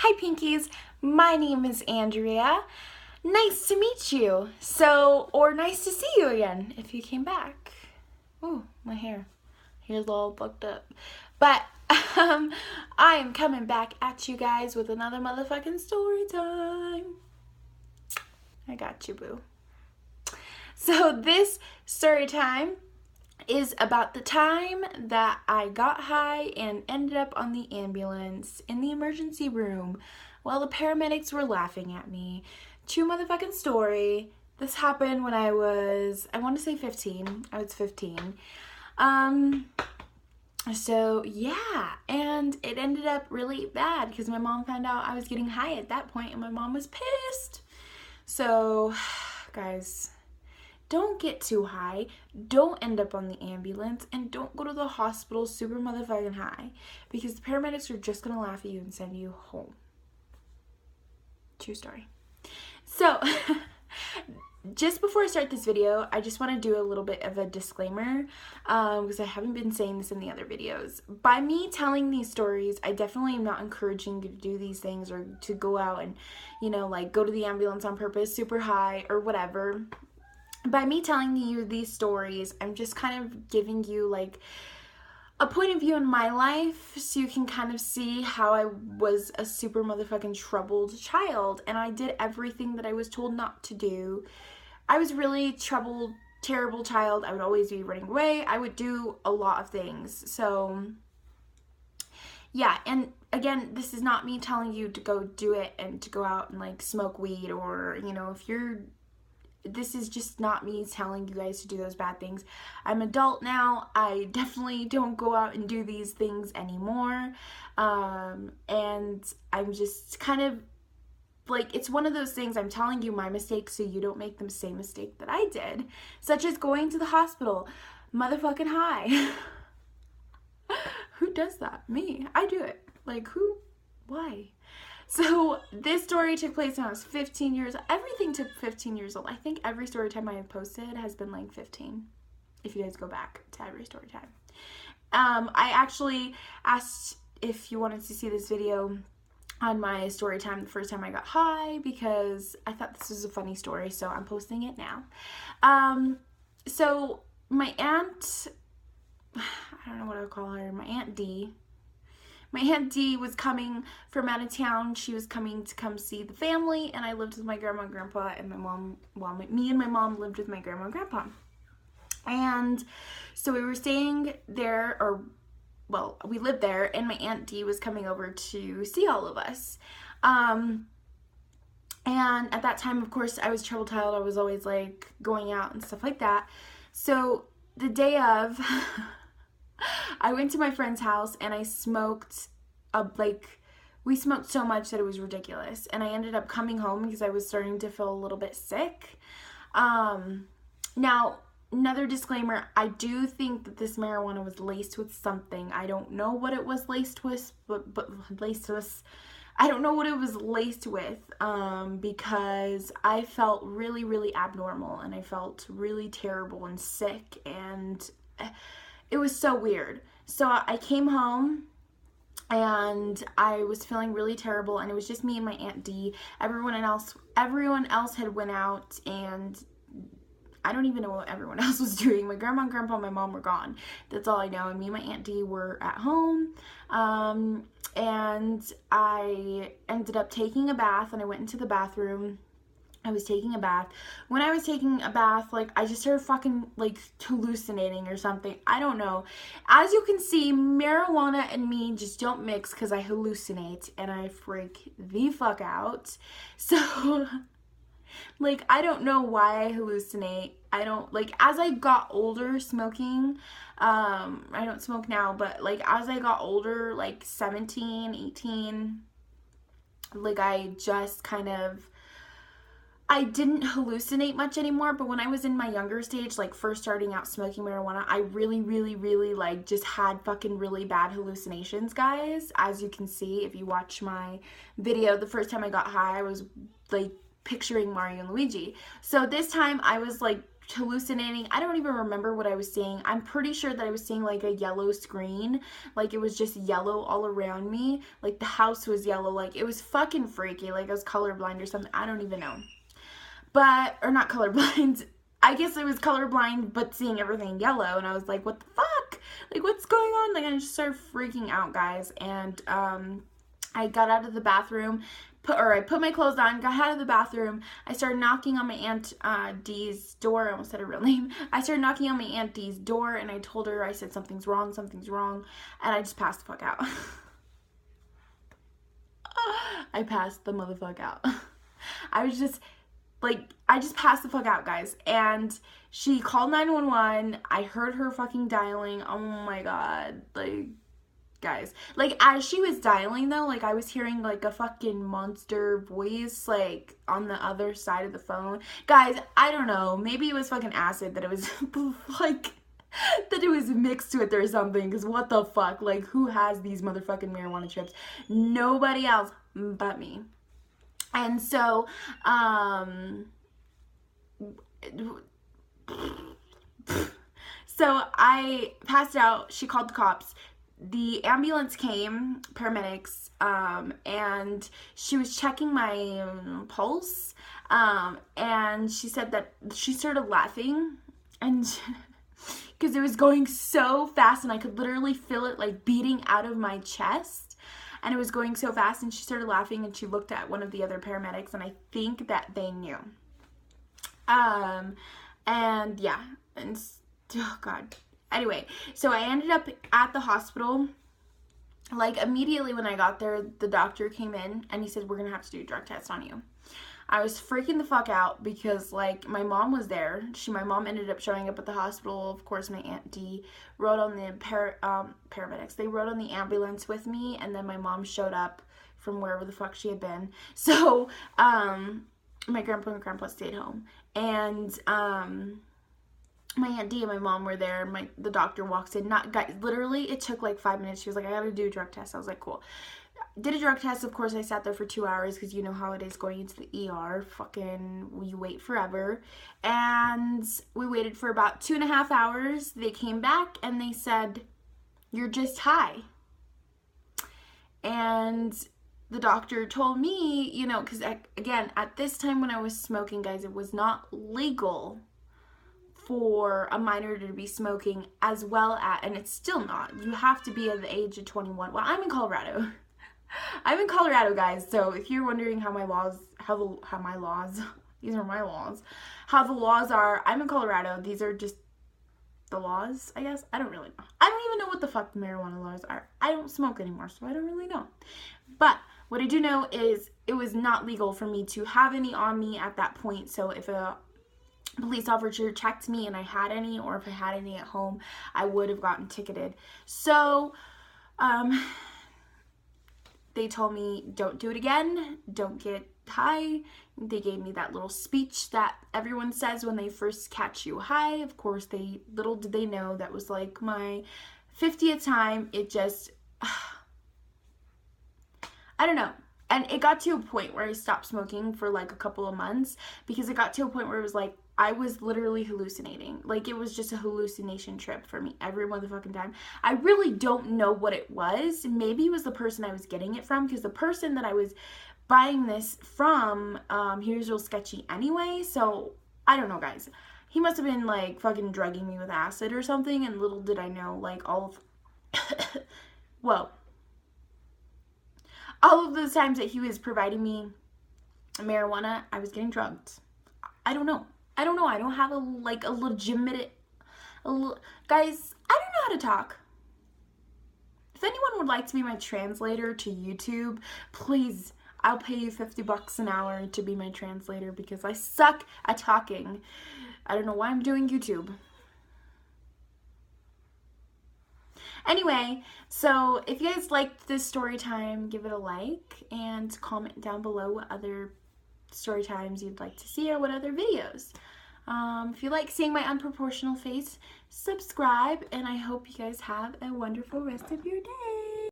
Hi Pinkies, my name is Andrea. Nice to meet you. Or nice to see you again if you came back. Ooh, my hair's all fucked up. But I am coming back at you guys with another motherfucking story time. I got you, boo. So this story time is about the time that I got high and ended up on the ambulance in the emergency room while the paramedics were laughing at me. True motherfucking story. This happened when I want to say 15. I was 15. So yeah, and it ended up really bad because my mom found out I was getting high at that point and my mom was pissed. So, guys, don't get too high, don't end up on the ambulance, and don't go to the hospital super motherfucking high because the paramedics are just gonna laugh at you and send you home. True story. So, just before I start this video, I just want to do a little bit of a disclaimer because I haven't been saying this in the other videos. By me telling these stories, I definitely am not encouraging you to do these things or to go out and, go to the ambulance on purpose, super high or whatever. By me telling you these stories, I'm just kind of giving you a point of view in my life so you can kind of see how I was a super motherfucking troubled child and I did everything that I was told not to do. I was really troubled, terrible child. I would always be running away. I would do a lot of things. So yeah, and again, this is not me telling you to go do it and to go out and smoke weed or, this is just not me telling you guys to do those bad things. I'm adult now. I definitely don't go out and do these things anymore. And I'm just kind of it's one of those things. I'm telling you my mistakes so you don't make the same mistake that I did. Such as going to the hospital motherfucking high. Who does that? Me. I do it. Who? Why? So this story took place when I was 15 years old. Everything took 15 years old. I think every story time I have posted has been 15. If you guys go back to every story time. I actually asked if you wanted to see this video on my story time the first time I got high because I thought this was a funny story, so I'm posting it now. So my aunt, I don't know what I would call her, my Aunt D. My Aunt D was coming from out of town. She was coming to come see the family, and I lived with my grandma and grandpa, and my mom, me and my mom lived with my grandma and grandpa. And so we were staying there, we lived there, and my Aunt D was coming over to see all of us. And at that time, of course, I was a troubled child. I was always going out and stuff like that. So the day of, I went to my friend's house and I smoked we smoked so much that it was ridiculous. And I ended up coming home because I was starting to feel a little bit sick. Now, another disclaimer, I do think that this marijuana was laced with something. I don't know what it was laced with, I don't know what it was laced with because I felt really, really abnormal and I felt really terrible and sick and it was so weird. So I came home and I was feeling really terrible and it was just me and my Aunt D. Everyone else had went out and I don't even know what everyone else was doing. My grandma and grandpa and my mom were gone. That's all I know. And me and my Aunt D were at home. And I ended up taking a bath and I went into the bathroom. I was taking a bath. When I was taking a bath, I just started fucking, hallucinating or something. I don't know. As you can see, marijuana and me just don't mix because I hallucinate and I freak the fuck out. So, I don't know why I hallucinate. I don't, as I got older smoking, I don't smoke now, but, as I got older, 17, 18, I just kind of, I didn't hallucinate much anymore, but when I was in my younger stage, first starting out smoking marijuana, I really, really, really, just had fucking really bad hallucinations, guys. As you can see, if you watch my video, the first time I got high, I was, picturing Mario and Luigi. So this time, I was, hallucinating. I don't even remember what I was seeing. I'm pretty sure that I was seeing like a yellow screen. Like it was just yellow all around me. Like the house was yellow. Like it was fucking freaky. Like I was colorblind or something. I don't even know. But, or not colorblind. I guess I was colorblind, but seeing everything yellow. And I was like, what the fuck? Like what's going on? Like I just started freaking out, guys. And I got out of the bathroom. I put my clothes on, got out of the bathroom. I started knocking on my Aunt Dee's door. I almost said her real name. I started knocking on my Aunt Dee's door, and I told her, I said, something's wrong, and I just passed the fuck out. I passed the motherfuck out. I was just, like, I just passed the fuck out, guys, and she called 911. I heard her fucking dialing. Oh my god, like, guys, like, as she was dialing, though, like, I was hearing, like, a fucking monster voice, like, on the other side of the phone. Guys, I don't know, maybe it was fucking acid that it was, like, that it was mixed with or something, because what the fuck, like, who has these motherfucking marijuana chips? Nobody else but me. And so, so I passed out. She called the cops. The ambulance came, paramedics, and she was checking my pulse, and she said that she started laughing, and because it was going so fast, and I could literally feel it, like, beating out of my chest, and it was going so fast, and she started laughing, and she looked at one of the other paramedics, and I think that they knew. And yeah, and, oh god. Anyway, so I ended up at the hospital. Like, immediately when I got there, the doctor came in, and he said, we're gonna have to do a drug test on you. I was freaking the fuck out, because, like, my mom was there. My mom ended up showing up at the hospital. Of course, my Aunt Dee rode on the paramedics. They rode on the ambulance with me, and then my mom showed up from wherever the fuck she had been. So, my grandpa and grandpa stayed home. And, my Aunt Dee and my mom were there. The doctor walks in. Guys, literally, it took like 5 minutes. She was like, I gotta do a drug test. I was like, cool. Did a drug test. Of course, I sat there for 2 hours, because you know how it is going into the ER. Fucking, you wait forever. And we waited for about 2.5 hours. They came back, and they said, you're just high. And the doctor told me, you know, because, again, at this time when I was smoking, guys, it was not legal for a minor to be smoking, as well as, and it's still not, you have to be at the age of 21. Well, I'm in Colorado. I'm in Colorado, guys, so if you're wondering how my laws, these are my laws, how the laws are, I'm in Colorado. These are just the laws, I guess. I don't really know. I don't even know what the fuck the marijuana laws are. I don't smoke anymore, so I don't really know. But what I do know is it was not legal for me to have any on me at that point, so if a police officer checked me and I had any, or if I had any at home, I would have gotten ticketed. So, they told me, don't do it again, don't get high. They gave me that little speech that everyone says when they first catch you high. Of course, little did they know that was like my 50th time. It just, I don't know. And it got to a point where I stopped smoking for like a couple of months, because it got to a point where it was like, I was literally hallucinating. Like, it was just a hallucination trip for me every motherfucking time. I really don't know what it was. Maybe it was the person I was getting it from, because the person that I was buying this from, he was real sketchy anyway. So, I don't know, guys. He must have been, like, fucking drugging me with acid or something, and little did I know, like, all of those times that he was providing me marijuana, I was getting drugged. I don't know. I don't have a legitimate, guys, I don't know how to talk. If anyone would like to be my translator to YouTube, please, I'll pay you $50 an hour to be my translator, because I suck at talking. I don't know why I'm doing YouTube. Anyway, so if you guys liked this story time, give it a like, and comment down below what other story times you'd like to see, or what other videos. If you like seeing my unproportional face, subscribe, and I hope you guys have a wonderful rest of your day.